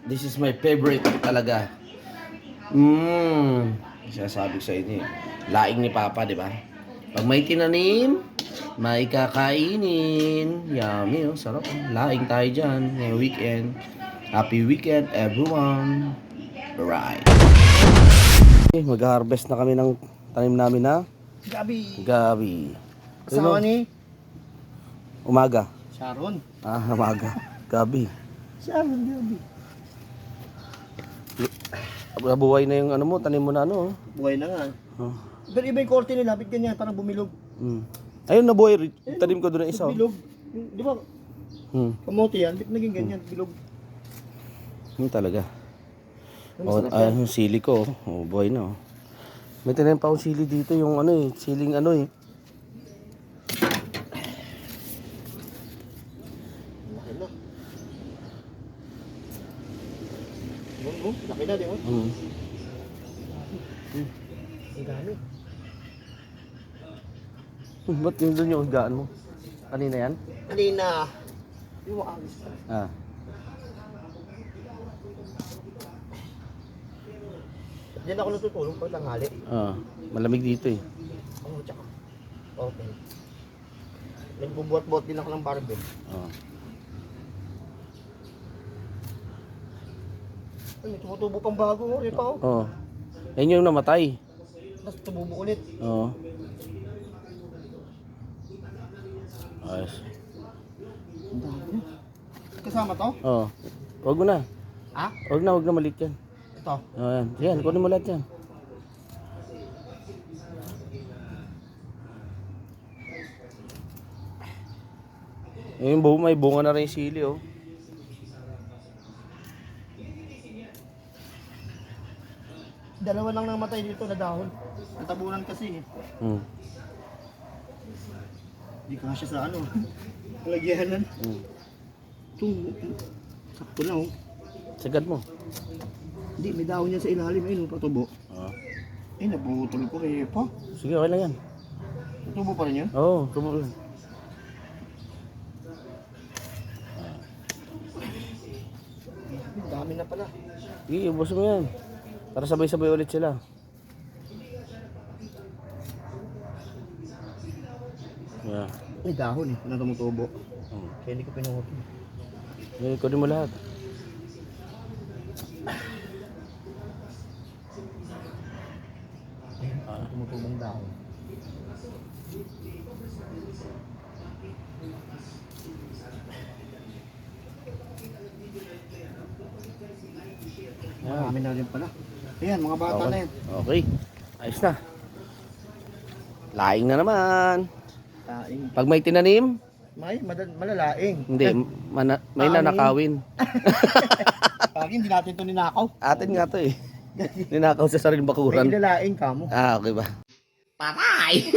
This is my favorite talaga. Sinasabi ko sa inyo. Laing ni Papa, di ba? Pag may tinanim, may kakainin. Yummy, oh. Sarap. Laing tayo dyan. Ngayong weekend. Happy weekend, everyone. Right. Okay, mag-harvest na kami ng tanim namin na gabi. Kasama ni Umaga. Sharon. Umaga. Gabi. Sharon, gabi. Buhay na yung ano mo, tanim mo na ano. Buhay na nga. Oh. Pero iba yung korte nila, lapit ganyan, parang bumilog. Ayun na buhay, tanim ko doon na isa. Bilog. Di ba? Kamote yan, ba't naging ganyan, bilog. Yun talaga. Masarap yan. Yung sili ko, buhay na. May tanim pa akong sili dito, yung ano eh, siling ano eh. Laki na. Laki na, di ba? Ang dami. Ba't yun doon yung higaan mo? Kanina yan? Kanina. Yung maagis pa. Diyan ako natutulog pag tanghali. Malamig dito eh. Tsaka. Okay. Nagbubuhat-buhat din ako ng barbell. Ay, may tumutubo pang bago. Rin pa ako. Yan yung namatay. Tapos tumubo ulit. Ayos. Ang dami niya. Kasama to? Huwag mo na. Ha? Huwag na maliit yan. Ito. Yan, kunin mo lahat yan. Yung may bunga na rin yung sili, oh. Dalawa lang namatay dito na dahon. Natabunan kasi eh. Hindi kasya sa ano. Lagyanan. Ito, sakto na oh. Sagad mo. Hindi, may dahon yan sa ilalim. Ayun, patubo. Nabutol ko rin pa. Sige, okay lang yan. Tubo pa rin yan? Oo, tubo lang. Dami na pala. Sige, ubos mo yan. Para sabay-sabay ulit sila. Yeah. May dahon eh, na tumutubo. Kaya hindi ko pinuhot. Kunin mo lahat. Tumutubong dahon. Marami na rin pala. Ayan, mga bata na yan. Okay. Ayos na. Laing na naman. Taing. Pag may tinanim, May, malalaing. hindi, may nanakawin. Pag hindi natin ito ninakaw. Atin nga to eh. Ninakaw sa sariling bakuran. May ilalaing ka mo. Okay ba? Patay!